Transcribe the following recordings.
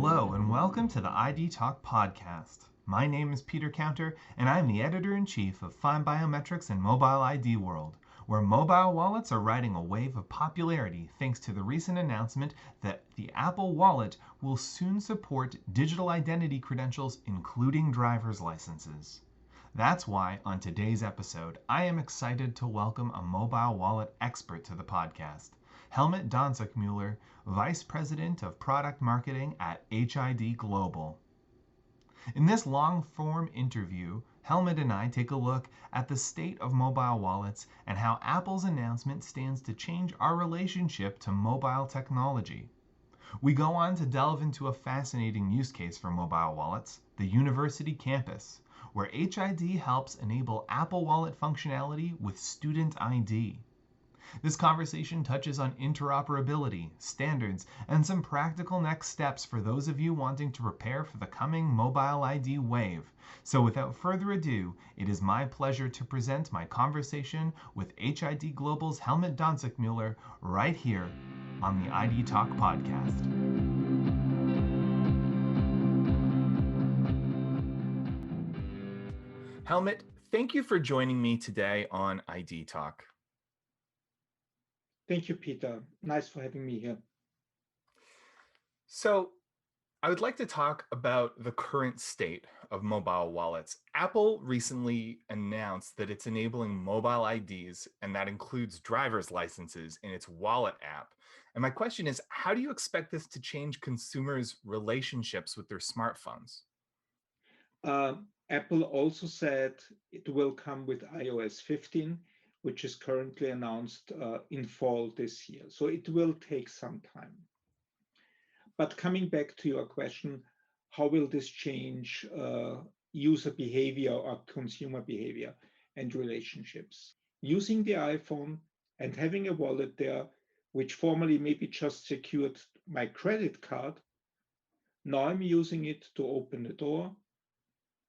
Hello and welcome to the ID Talk podcast. My name is Peter Counter and I'm the editor-in-chief of FindBiometrics and Mobile ID World, where mobile wallets are riding a wave of popularity thanks to the recent announcement that the Apple Wallet will soon support digital identity credentials, including driver's licenses. That's why, on today's episode, I am excited to welcome a mobile wallet expert to the podcast, Helmut Dansachmüller, Vice President of Product Marketing at ID Global. In this long-form interview, Helmut and I take a look at the state of mobile wallets and how Apple's announcement stands to change our relationship to mobile technology. We go on to delve into a fascinating use case for mobile wallets, the university campus, where HID helps enable Apple Wallet functionality with Student ID. This conversation touches on interoperability, standards, and some practical next steps for those of you wanting to prepare for the coming mobile ID wave. So without further ado, it is my pleasure to present my conversation with HID Global's Helmut Dansachmüller right here on the ID Talk podcast. Helmut, thank you for joining me today on ID Talk. Thank you, Peter. Nice for having me here. So, I would like to talk about the current state of mobile wallets. Apple recently announced that it's enabling mobile IDs, and that includes driver's licenses in its wallet app. And my question is, how do you expect this to change consumers' relationships with their smartphones? Apple also said it will come with iOS 15, which is currently announced in fall this year. So it will take some time. But coming back to your question, how will this change user behavior or consumer behavior and relationships? Using the iPhone and having a wallet there, which formerly maybe just secured my credit card, now I'm using it to open the door,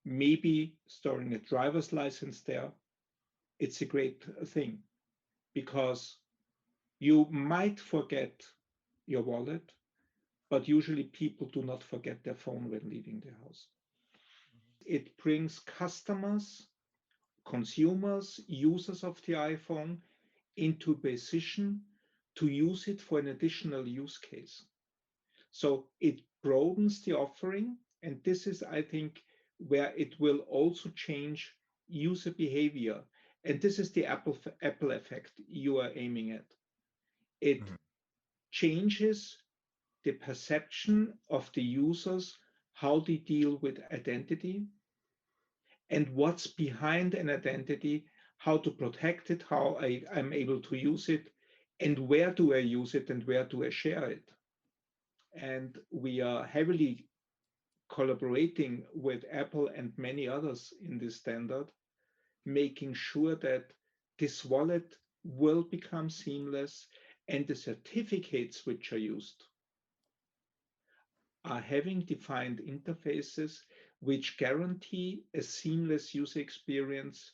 maybe storing a driver's license there. It's a great thing because you might forget your wallet, but usually people do not forget their phone when leaving the house. It brings customers, consumers, users of the iPhone into a position to use it for an additional use case. So it broadens the offering, and this is, I think, where it will also change user behavior. And this is the Apple effect you are aiming at. It changes the perception of the users, how they deal with identity, and what's behind an identity, how to protect it, how I'm able to use it, and where do I use it and where do I share it. And we are heavily collaborating with Apple and many others in this standard, making sure that this wallet will become seamless and the certificates which are used are having defined interfaces which guarantee a seamless user experience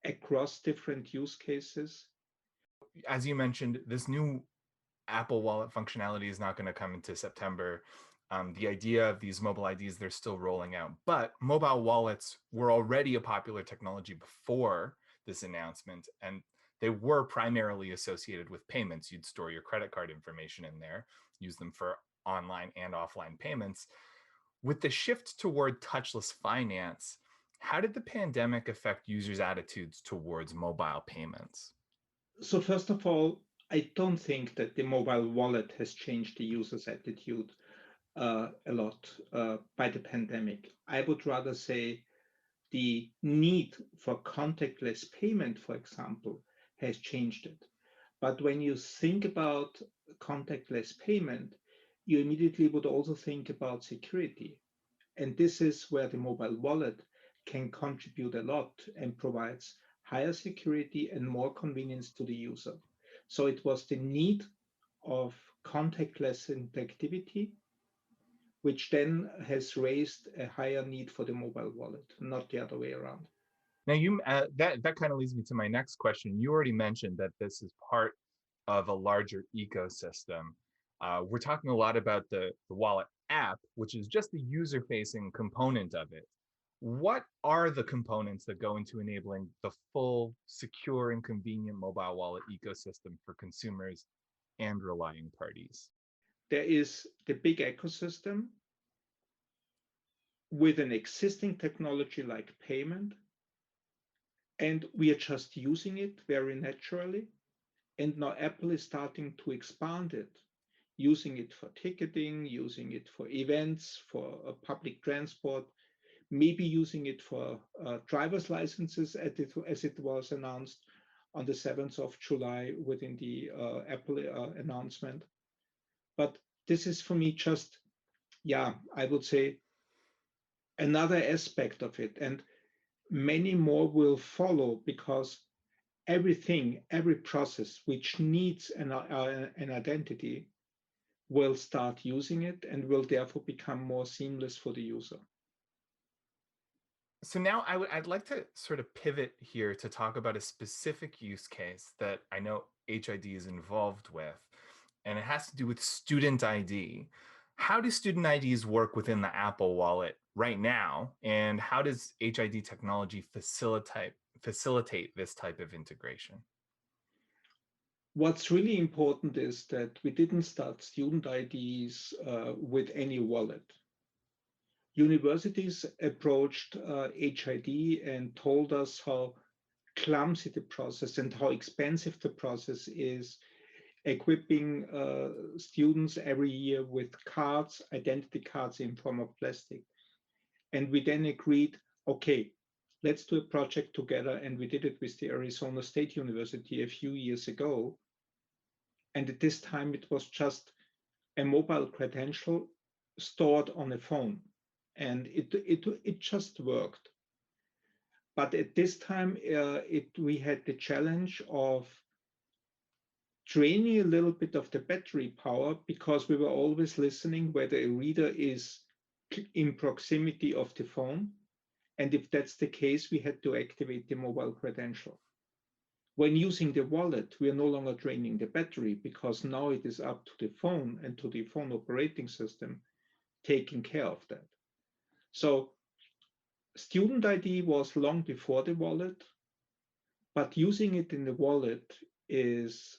across different use cases. As you mentioned, this new Apple Wallet functionality is not going to come into September. The idea of these mobile IDs, they're still rolling out. But mobile wallets were already a popular technology before this announcement, and they were primarily associated with payments. You'd store your credit card information in there, use them for online and offline payments. With the shift toward touchless finance, how did the pandemic affect users' attitudes towards mobile payments? So first of all, I don't think that the mobile wallet has changed the user's attitude a lot by the pandemic. I would rather say the need for contactless payment, for example, has changed it. But when you think about contactless payment, you immediately would also think about security. And this is where the mobile wallet can contribute a lot and provides higher security and more convenience to the user. So it was the need of contactless interactivity, which then has raised a higher need for the mobile wallet, not the other way around. Now, that kind of leads me to my next question. You already mentioned that this is part of a larger ecosystem. We're talking a lot about the wallet app, which is just the user-facing component of it, what are the components that go into enabling the full, secure, and convenient mobile wallet ecosystem for consumers and relying parties? There is the big ecosystem with an existing technology like payment, and we are just using it very naturally. And now Apple is starting to expand it, using it for ticketing, using it for events, for public transport, maybe using it for driver's licenses as it was announced on the 7th of July within the Apple announcement. But this is for me just, yeah, I would say another aspect of it. And many more will follow because every process which needs an identity will start using it and will therefore become more seamless for the user. So now I'd like to sort of pivot here to talk about a specific use case that I know HID is involved with, and it has to do with student ID. How do student IDs work within the Apple Wallet right now, and how does HID technology facilitate this type of integration? What's really important is that we didn't start student IDs with any wallet. Universities approached HID and told us how clumsy the process and how expensive the process is, equipping students every year with cards, identity cards in form of plastic. And we then agreed, okay, let's do a project together. And we did it with the Arizona State University a few years ago. And at this time, it was just a mobile credential stored on a phone. And it just worked. But at this time, we had the challenge of draining a little bit of the battery power because we were always listening whether a reader is in proximity of the phone. And if that's the case, we had to activate the mobile credential. When using the wallet, we are no longer draining the battery because now it is up to the phone and to the phone operating system taking care of that. So student ID was long before the wallet, but using it in the wallet is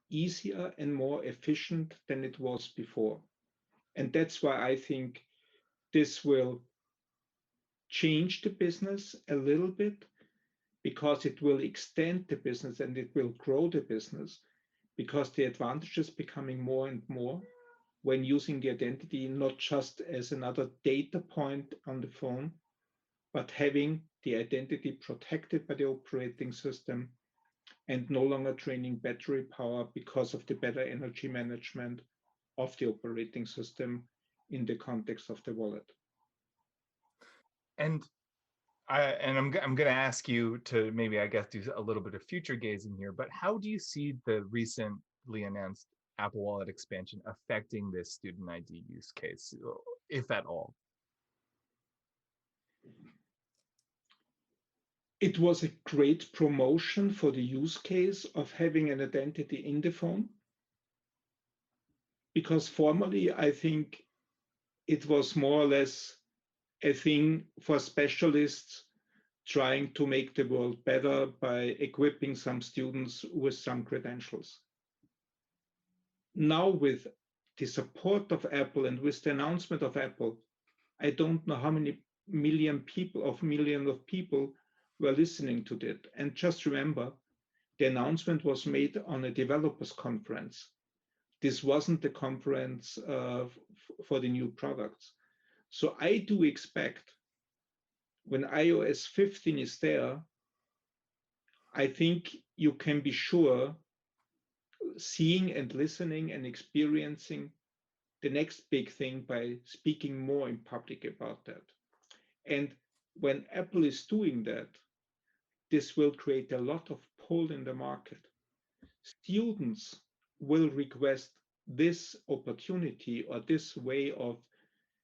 easier and more efficient than it was before. And that's why I think this will change the business a little bit because it will extend the business and it will grow the business because the advantage is becoming more and more when using the identity not just as another data point on the phone, but having the identity protected by the operating system and no longer draining battery power because of the better energy management of the operating system in the context of the wallet. And I'm going to ask you to maybe, I guess, do a little bit of future gazing here, but how do you see the recently announced Apple Wallet expansion affecting this student ID use case, if at all? It was a great promotion for the use case of having an identity in the phone, because formerly I think it was more or less a thing for specialists trying to make the world better by equipping some students with some credentials. Now with the support of Apple and with the announcement of Apple, I don't know how many millions of people were listening to that. And just remember, the announcement was made on a developers conference. This wasn't the conference for the new products. So I do expect when iOS 15 is there, I think you can be sure seeing and listening and experiencing the next big thing by speaking more in public about that. And when Apple is doing that, this will create a lot of pull in the market. Students will request this opportunity or this way of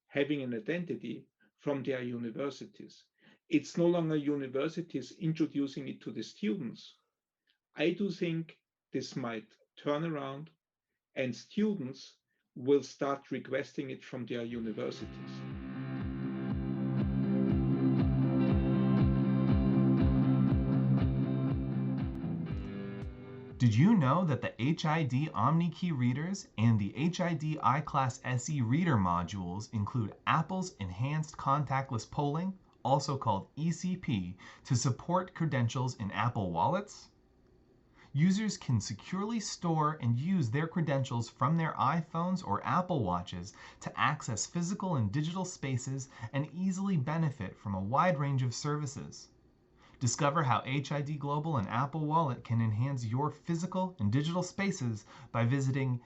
having an identity from their universities. It's no longer universities introducing it to the students. I do think this might turn around and students will start requesting it from their universities. Did you know that the HID OmniKey readers and the HID iClass SE reader modules include Apple's Enhanced Contactless Polling, also called ECP, to support credentials in Apple wallets? Users can securely store and use their credentials from their iPhones or Apple Watches to access physical and digital spaces and easily benefit from a wide range of services. Discover how HID Global and Apple Wallet can enhance your physical and digital spaces by visiting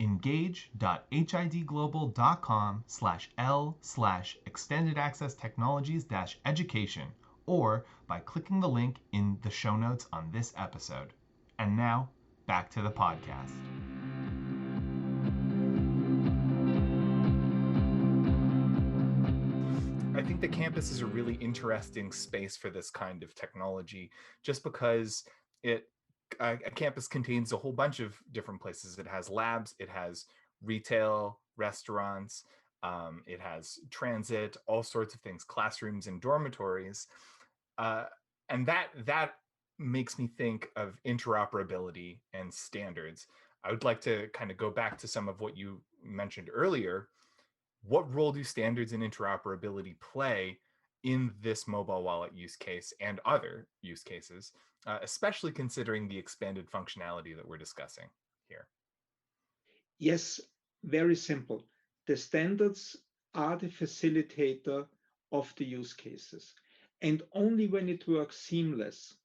engage.hidglobal.com/L/extended access technologies-education or by clicking the link in the show notes on this episode. And now, back to the podcast. I think the campus is a really interesting space for this kind of technology, just because a campus contains a whole bunch of different places. It has labs, it has retail, restaurants, it has transit, all sorts of things, classrooms and dormitories. And that makes me think of interoperability and standards. I would like to kind of go back to some of what you mentioned earlier. What role do standards and interoperability play in this mobile wallet use case and other use cases, especially considering the expanded functionality that we're discussing here? Yes, very simple. The standards are the facilitator of the use cases. And only when it works seamless,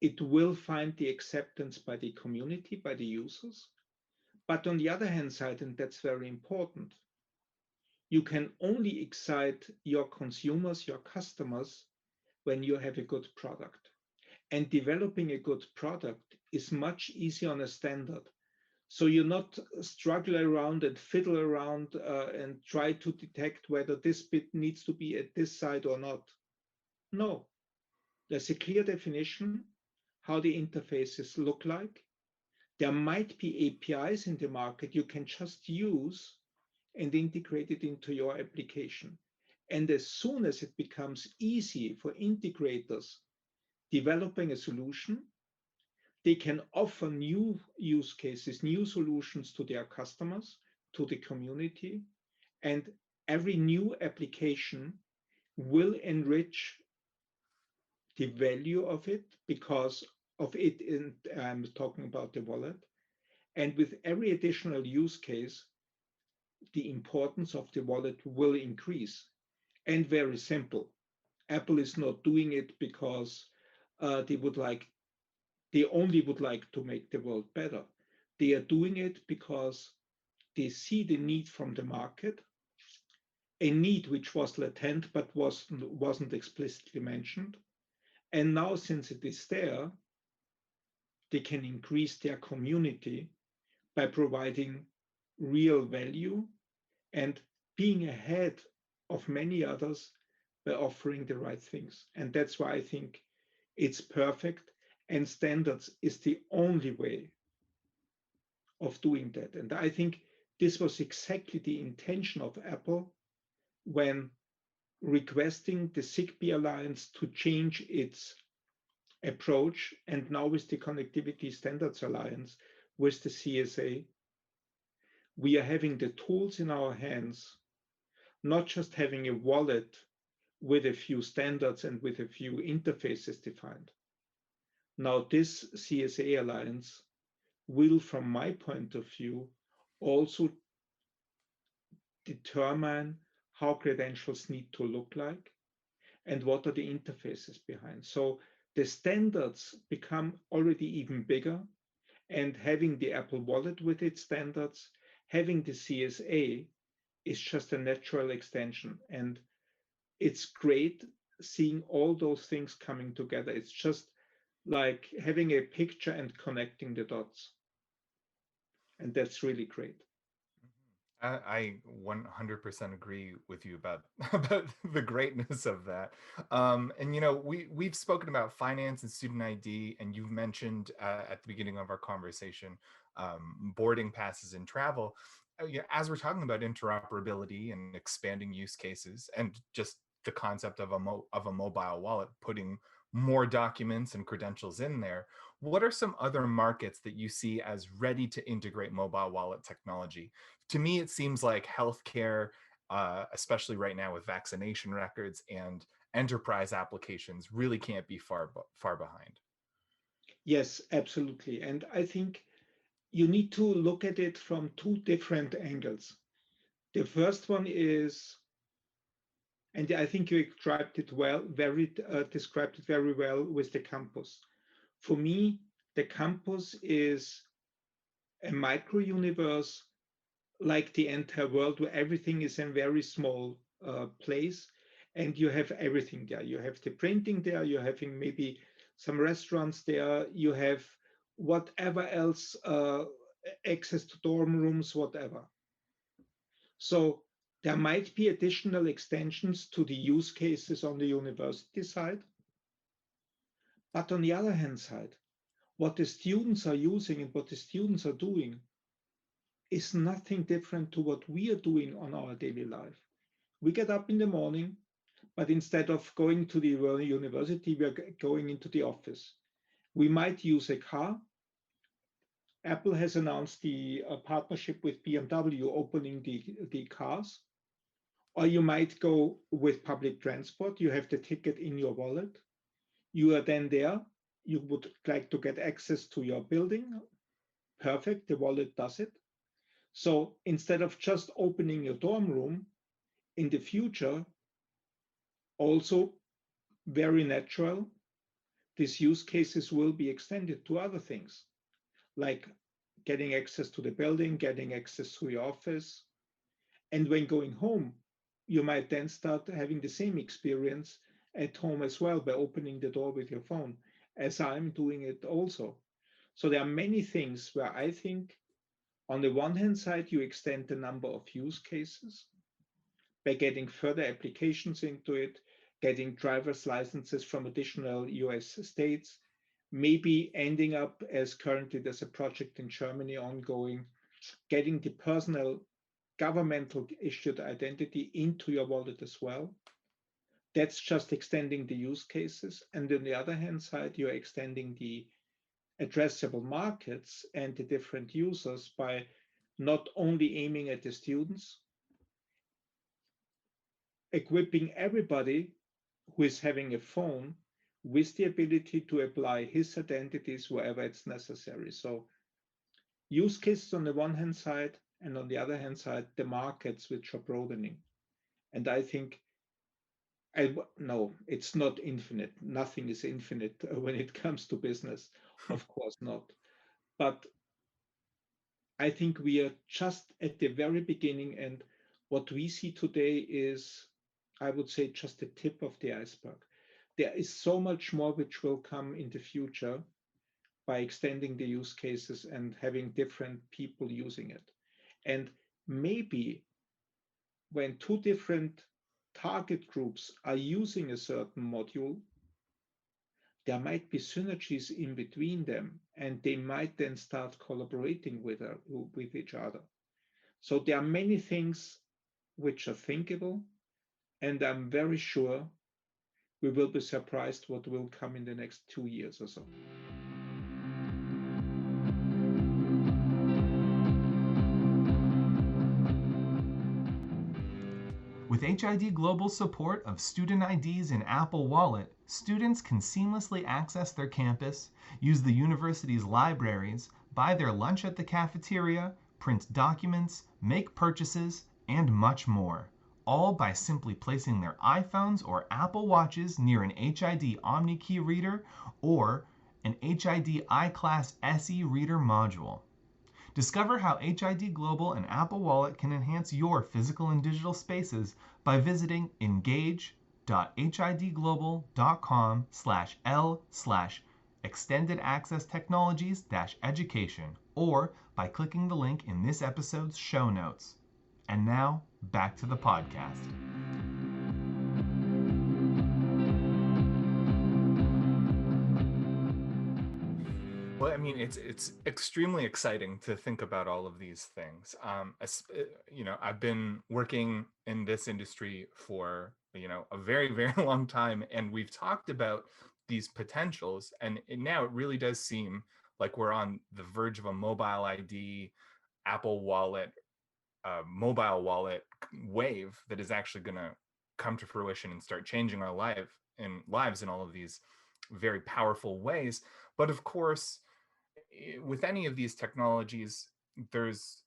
it will find the acceptance by the community, by the users. But on the other hand side, and that's very important, you can only excite your consumers, your customers, when you have a good product. And developing a good product is much easier on a standard. So you not struggle around and fiddle around and try to detect whether this bit needs to be at this side or not. No, there's a clear definition how the interfaces look like. There might be APIs in the market you can just use and integrate it into your application. And as soon as it becomes easy for integrators developing a solution, they can offer new use cases, new solutions to their customers, to the community, and every new application will enrich the value of it because of it. I'm talking about the wallet. And with every additional use case, the importance of the wallet will increase. And very simple. Apple is not doing it because they only would like to make the world better. They are doing it because they see the need from the market, a need which was latent but wasn't explicitly mentioned. And now, since it is there, they can increase their community by providing real value and being ahead of many others by offering the right things. And that's why I think it's perfect. And standards is the only way of doing that. And I think this was exactly the intention of Apple when requesting the Zigbee Alliance to change its approach. And now with the Connectivity Standards Alliance, with the CSA, we are having the tools in our hands, not just having a wallet with a few standards and with a few interfaces defined. Now this CSA Alliance will, from my point of view, also determine how credentials need to look like and what are the interfaces behind. So the standards become already even bigger, and having the Apple Wallet with its standards, having the CSA is just a natural extension. And it's great seeing all those things coming together. It's just like having a picture and connecting the dots. And that's really great. I 100% agree with you about about the greatness of that. And you know, we've spoken about finance and student ID, and you've mentioned at the beginning of our conversation boarding passes and travel. as we're talking about interoperability and expanding use cases and just the concept of a mobile wallet, putting more documents and credentials in there, what are some other markets that you see as ready to integrate mobile wallet technology? To me, it seems like healthcare, especially right now with vaccination records and enterprise applications, really can't be far behind. Yes, absolutely. And I think you need to look at it from two different angles. The first one is, and I think you described it well, described it very well with the campus. For me, the campus is a micro universe like the entire world where everything is in a very small place and you have everything there. You have the printing there, you're having maybe some restaurants there, you have whatever else, access to dorm rooms, whatever. So there might be additional extensions to the use cases on the university side. But on the other hand side, what the students are using and what the students are doing is nothing different to what we are doing on our daily life. We get up in the morning, but instead of going to the university, we are going into the office. We might use a car. Apple has announced the partnership with BMW opening the cars. Or you might go with public transport. You have the ticket in your wallet. You are then there. You would like to get access to your building. Perfect, the wallet does it. So instead of just opening your dorm room, in the future, also very natural, these use cases will be extended to other things, like getting access to the building, getting access to your office. And when going home, you might then start having the same experience at home as well by opening the door with your phone, as I'm doing it also. So there are many things where I think on the one hand side, you extend the number of use cases by getting further applications into it, getting driver's licenses from additional US states, maybe ending up as currently there's a project in Germany ongoing, getting the personal governmental issued identity into your wallet as well. That's just extending the use cases. And on the other hand side, you're extending the addressable markets and the different users by not only aiming at the students, equipping everybody who is having a phone with the ability to apply his identities wherever it's necessary. So use cases on the one hand side, and on the other hand side, the markets which are broadening. And I think, no, it's not infinite. Nothing is infinite when it comes to business. Of course not. But I think we are just at the very beginning, and what we see today is, I would say, just the tip of the iceberg. There is so much more which will come in the future by extending the use cases and having different people using it. And maybe when two different target groups are using a certain module, there might be synergies in between them, and they might then start collaborating with each other. So there are many things which are thinkable, and I'm very sure we will be surprised what will come in the next 2 years or so. With HID Global's support of student IDs in Apple Wallet, students can seamlessly access their campus, use the university's libraries, buy their lunch at the cafeteria, print documents, make purchases, and much more, all by simply placing their iPhones or Apple Watches near an HID OmniKey reader or an HID iClass SE reader module. Discover how HID Global and Apple Wallet can enhance your physical and digital spaces by visiting engage.hidglobal.com/L/extended access technologies-education or by clicking the link in this episode's show notes. And now, back to the podcast. Well, I mean, it's extremely exciting to think about all of these things. I've been working in this industry for a very, very long time, and we've talked about these potentials, and now it really does seem like we're on the verge of a mobile ID, Apple Wallet, mobile wallet wave that is actually going to come to fruition and start changing our lives in all of these very powerful ways. But of course, with any of these technologies, there's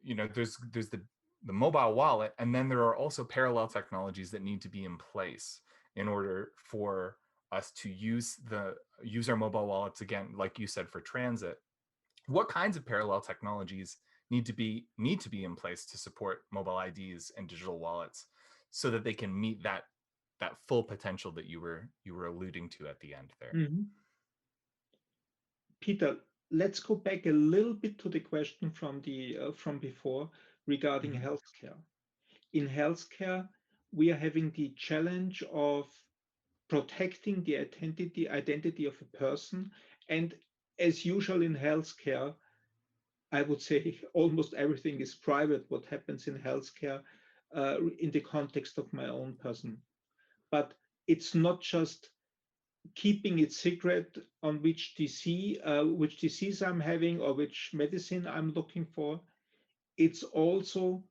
the mobile wallet, and then there are also parallel technologies that need to be in place in order for us to use our mobile wallets, again, like you said, for transit. What kinds of parallel technologies need to be in place to support mobile IDs and digital wallets so that they can meet that full potential that you were alluding to at the end there? Peter, let's go back a little bit to the question from before regarding healthcare. In healthcare, we are having the challenge of protecting the identity of a person, and as usual in healthcare, I would say almost everything is private. What happens in healthcare in the context of my own person, but it's not just keeping it secret on which disease I'm having or which medicine I'm looking for. It's also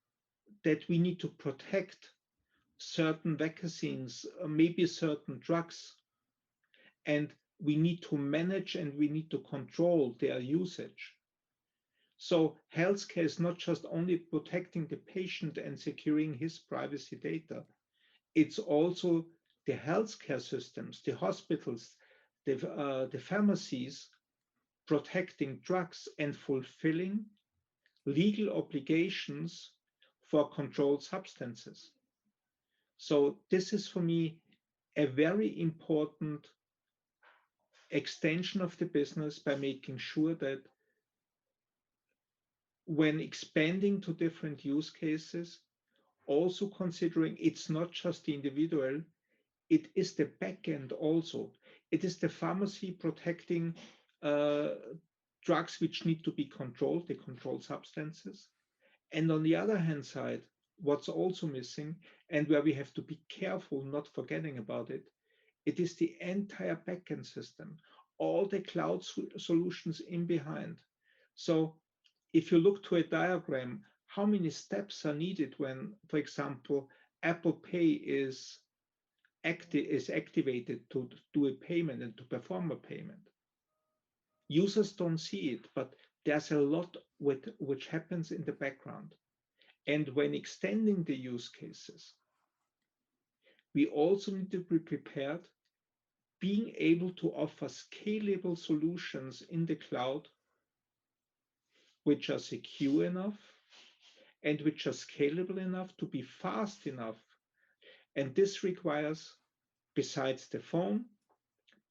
that we need to protect certain vaccines, maybe certain drugs, and we need to manage and we need to control their usage. So healthcare is not just only protecting the patient and securing his privacy data, it's also the healthcare systems, the hospitals, the pharmacies protecting drugs and fulfilling legal obligations for controlled substances. So this is for me a very important extension of the business by making sure that when expanding to different use cases, also considering it's not just the individual, it is the backend also. It is the pharmacy protecting drugs which need to be controlled, the controlled substances. And on the other hand side, what's also missing, and where we have to be careful not forgetting about it, it is the entire backend system, all the cloud solutions in behind. So if you look to a diagram, how many steps are needed when, for example, Apple Pay is activated to do a payment and to perform a payment. Users don't see it, but there's a lot which happens in the background. And when extending the use cases, we also need to be prepared, being able to offer scalable solutions in the cloud, which are secure enough and which are scalable enough to be fast enough. And this requires, besides the phone,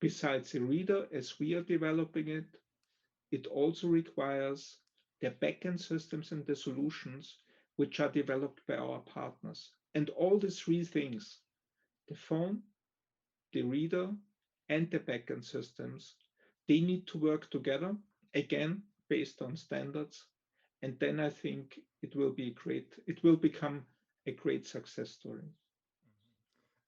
besides the reader as we are developing it, it also requires the backend systems and the solutions which are developed by our partners. And all the three things, the phone, the reader, and the backend systems, they need to work together, again, based on standards. And then I think it will become a great success story.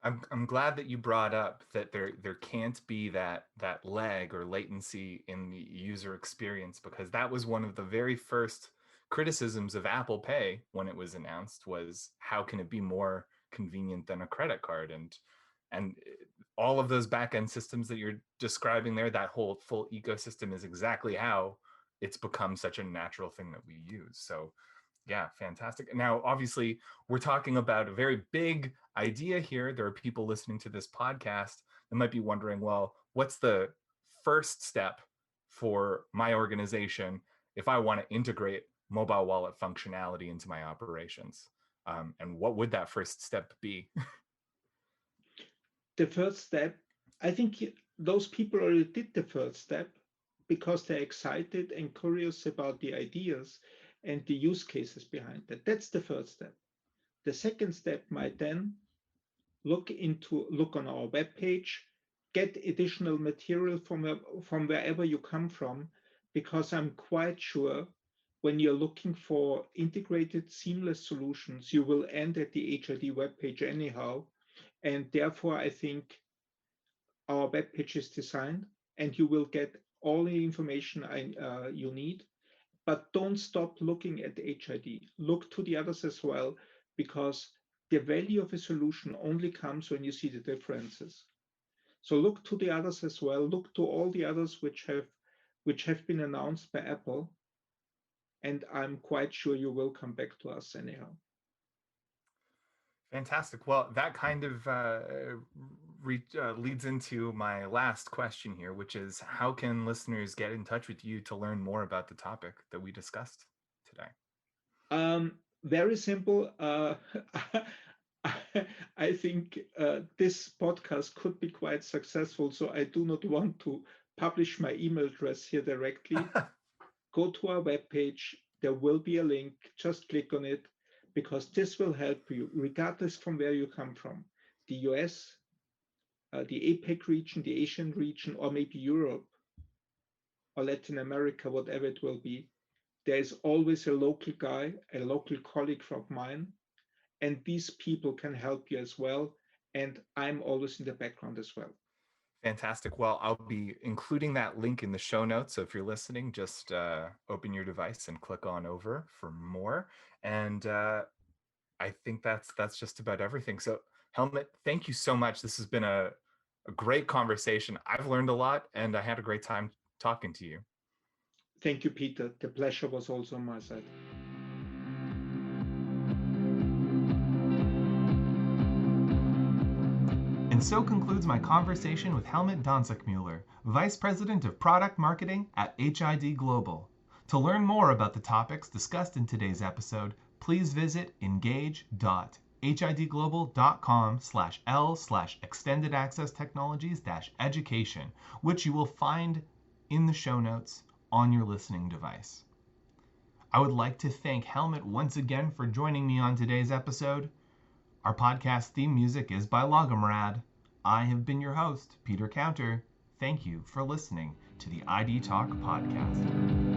I'm glad that you brought up that there can't be that lag or latency in the user experience, because that was one of the very first criticisms of Apple Pay when it was announced, was how can it be more convenient than a credit card? And all of those back-end systems that you're describing there, that whole full ecosystem, is exactly how it's become such a natural thing that we use. So yeah, fantastic. Now, obviously, we're talking about a very big idea here. There are people listening to this podcast that might be wondering, well, what's the first step for my organization if I want to integrate mobile wallet functionality into my operations? And what would that first step be? The first step, I think those people already did the first step because they're excited and curious about the ideas and the use cases behind that. That's the first step. The second step might then look on our webpage, get additional material from wherever you come from, because I'm quite sure when you're looking for integrated, seamless solutions, you will end at the HID webpage anyhow. And therefore, I think our webpage is designed and you will get all the information you need. But don't stop looking at HID. Look to the others as well, because the value of a solution only comes when you see the differences. So look to the others as well. Look to all the others which have been announced by Apple, and I'm quite sure you will come back to us anyhow. Fantastic. Well, that kind of leads into my last question here, which is how can listeners get in touch with you to learn more about the topic that we discussed today? Very simple. I think this podcast could be quite successful, so I do not want to publish my email address here directly. Go to our webpage. There will be a link. Just click on it, because this will help you, regardless from where you come from, the US, the APEC region, the Asian region, or maybe Europe or Latin America, whatever it will be. There is always a local guy, a local colleague of mine, and these people can help you as well. And I'm always in the background as well. Fantastic. Well, I'll be including that link in the show notes. So if you're listening, just open your device and click on over for more. And I think that's just about everything. So Helmut, thank you so much. This has been a great conversation. I've learned a lot and I had a great time talking to you. Thank you, Peter. The pleasure was also on my side. And so concludes my conversation with Helmut Dansachmüller, Vice President of Product Marketing at HID Global. To learn more about the topics discussed in today's episode, please visit engage.hidglobal.com/L/extended access technologies-education, which you will find in the show notes on your listening device. I would like to thank Helmut once again for joining me on today's episode. Our podcast theme music is by Logomrad. I have been your host, Peter Counter. Thank you for listening to the ID Talk podcast.